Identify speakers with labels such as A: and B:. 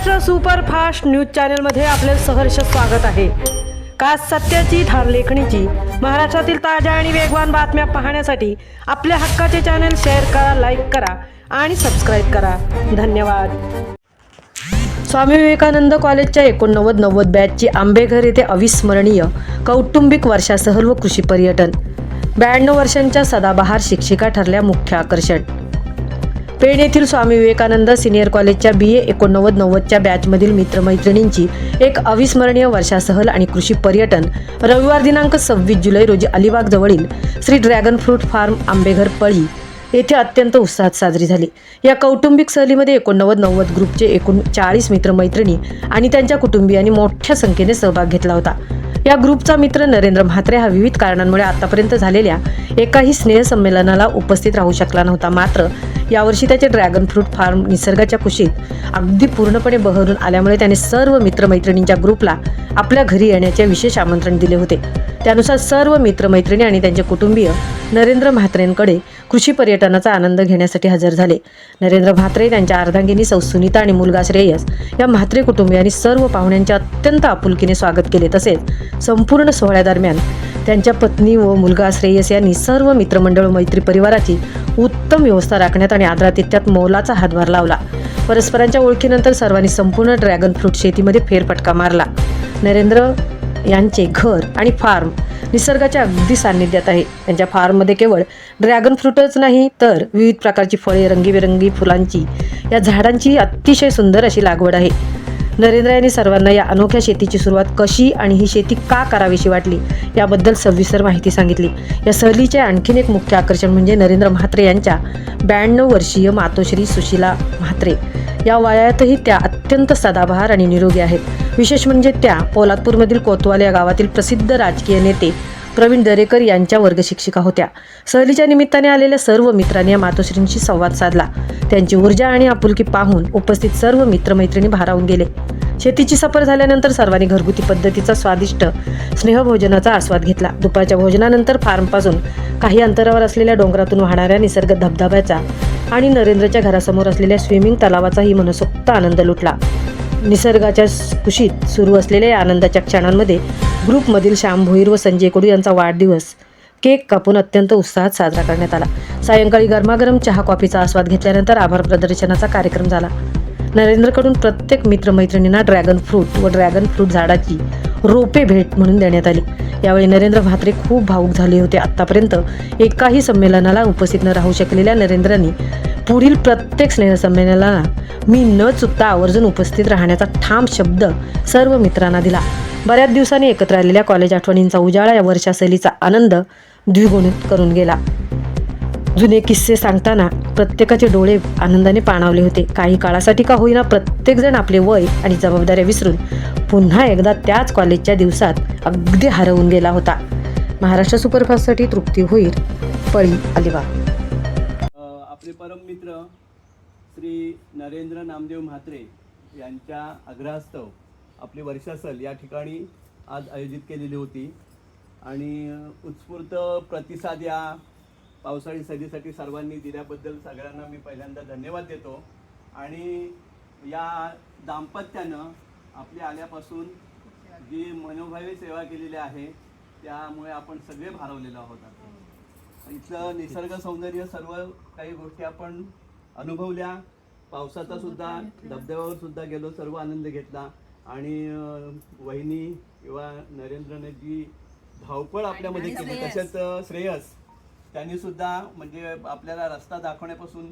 A: Maharashtra superfast news चॅनलमध्ये आपले सहर्ष स्वागत आहे। खास सत्याची ठार लेखणीची महाराष्ट्रातील ताज्या आणि वेगवान बातम्या पाहण्यासाठी आपल्या हक्काचे चॅनल शेअर करा, लाईक करा आणि सबस्क्राईब करा। धन्यवाद। स्वामी विवेकानंद कॉलेजच्या 89-90 बॅचची आंबेघर येथे अविस्मरणीय कौटुंबिक वर्षासह व कृषी पर्यटन। 92 वर्षांच्या सदाबहार शिक्षिका ठरल्या मुख्य आकर्षण। पेण येथील स्वामी विवेकानंद सिनियर कॉलेजच्या BA 89-90च्या बॅचमधील मित्रमैत्रिणींची एक अविस्मरणीय वर्षासहल आणि कृषी पर्यटन रविवार दिनांक 26 जुलै रोजी अलिबाग जवळील Shri dragon fruit form Ambeghar पळी येथे अत्यंत उत्साहात साजरी झाली। या कौटुंबिक सहलीमध्ये 89-90 ग्रुपचे एकूण 40 मित्रमैत्रिणी आणि त्यांच्या कुटुंबियांनी मोठ्या संख्येने सहभाग घेतला होता। या ग्रुपचा मित्र नरेंद्र म्हात्रे हा विविध कारणांमुळे आतापर्यंत झालेल्या एकाही स्नेहसंमेलनाला उपस्थित राहू शकला नव्हता। मात्र यावर्षी त्याचे ड्रॅगन फ्रूट फार्म निसर्गाच्या कुशीत अगदी पूर्णपणे बहरून आल्यामुळे त्याने सर्व मित्रमैत्रिणींच्या ग्रुपला आपल्या घरी येण्याचे विशेष आमंत्रण दिले होते। त्यानुसार सर्व मित्रमैत्रिणी आणि त्यांचे कुटुंबीय नरेंद्र म्हात्रेंकडे कृषी पर्यटनाचा आनंद घेण्यासाठी हजर झाले। नरेंद्र म्हात्रे, त्यांच्या अर्धांगिनी सौ सुनीता आणि मुलगा श्रेयस या म्हात्रे कुटुंबियांनी सर्व पाहुण्यांचे अत्यंत आपुलकीने स्वागत केले। तसेच संपूर्ण सोहळ्यादरम्यान त्यांच्या पत्नी व मुलगा श्रेयस यांनी सर्व मित्रमंडळ मैत्री परिवाराची उत्तम व्यवस्था राखण्यात आणि आदरातिथ्यात मोलाचा हातभार लावला। परस्परांच्या ओळखीनंतर सर्वांनी संपूर्ण ड्रॅगन फ्रूट शेतीमध्ये फेरफटका मारला। नरेंद्र यांचे घर आणि फार्म निसर्गाच्या अगदी सान्निध्यात आहे। त्यांच्या फार्ममध्ये केवळ ड्रॅगन फ्रूटच नाही तर विविध प्रकारची फळे, रंगीबेरंगी फुलांची या झाडांची अतिशय सुंदर अशी लागवड आहे। नरेंद्र यांनी सर्वांना या अनोख्या शेतीची सुरुवात कशी आणि ही शेती का करावीशी वाटली याबद्दल सविस्तर माहिती सांगितली। या सहलीचे आणखीन एक मुख्य आकर्षण म्हणजे नरेंद्र म्हात्रे यांच्या 92 वर्षीय मातोश्री सुशीला म्हात्रे या वयातही त्या अत्यंत सदाबहार आणि निरोगी आहेत। विशेष म्हणजे त्या पोलादपूरमधील कोतवाल या गावातील प्रसिद्ध राजकीय नेते प्रवीण दरेकर यांच्या वर्गशिक्षिका होत्या। सहलीच्या निमित्ताने आलेल्या सर्व मित्रांनी या मातोश्रींशी संवाद साधला। त्यांची ऊर्जा आणि आपुलकी पाहून उपस्थित सर्व मित्रमैत्रिणी भारावून गेले। शेतीची सफर झाल्यानंतर सर्वांनी घरगुती पद्धतीचा स्वादिष्ट स्नेहभोजनाचा आस्वाद घेतला। दुपारच्या भोजनानंतर फार्मपासून काही अंतरावर असलेल्या डोंगरातून वाहणाऱ्या निसर्ग धबधब्याचा आणि नरेंद्रच्या घरासमोर असलेल्या स्विमिंग तलावाचाही मनसोक्त आनंद लुटला। निसर्गाच्या कुशीत सुरू असलेल्या या आनंदाच्या क्षणांमध्ये ग्रुपमधील श्याम भोईर व संजय कडू यांचा वाढदिवस केक कापून अत्यंत उत्साहात साजरा करण्यात आला। सायंकाळी गरमागरम चहा कॉफीचा आस्वाद घेतल्यानंतर आभार प्रदर्शनाचा कार्यक्रम झाला। नरेंद्रकडून प्रत्येक मित्रमैत्रिणींना ड्रॅगन फ्रूट व ड्रॅगन फ्रूट झाडाची रोपे भेट म्हणून देण्यात आली। यावेळी नरेंद्र म्हात्रे खूप भावूक झाले होते। आतापर्यंत एकाही संमेलनाला उपस्थित न राहू शकलेल्या नरेंद्रांनी पुढील प्रत्येक स्नेहसंमेलनाला मी न चुकता आवर्जून उपस्थित राहण्याचा ठाम शब्द सर्व मित्रांना दिला। बऱ्याच दिवसांनी एकत्र आलेल्या कॉलेज आठवणींचा उजाळा या वर्षा सहलीचा आनंद द्विगुणित करून गेला। जुने किस्से सांगताना प्रत्येकाचे डोळे आनंदाने पाणावले होते। काही काळासाठी का होईना प्रत्येकजण आपले वय आणि जबाबदाऱ्या विसरून पुन्हा एकदा त्याच कॉलेजच्या दिवसात अगदी हरवून गेला होता। महाराष्ट्र सुपरफास्टसाठी तृप्ती होईल, पळी, अलिबाग।
B: आपले परम मित्र श्री नरेंद्र नामदेव म्हात्रे यांच्या आग्रहास्तव आपली वर्षा सहल या ठिकाणी आज आयोजित केलेली होती आणि उत्स्फूर्त प्रतिसाद या पावसाळी सहलीसाठी सर्वांनी दिल्याबद्दल सगळ्यांना मी पहिल्यांदा धन्यवाद देतो। आणि या दाम्पत्यानं आपल्या आल्यापासून जी मनोभावे सेवा केलेली आहे त्यामुळे आपण सगळे भारावलेलो आहोत। इथलं निसर्ग सौंदर्य सर्व काही गोष्टी आपण अनुभवल्या। पावसाचा सुद्धा धबधब्यावर सुद्धा गेलो, सर्व आनंद घेतला आणि वहिनी किंवा नरेंद्रने जी धावपळ आपल्यामध्ये केली तसेच श्रेयस त्यांनी सुद्धा म्हणजे आपल्याला रस्ता दाखवण्यापासून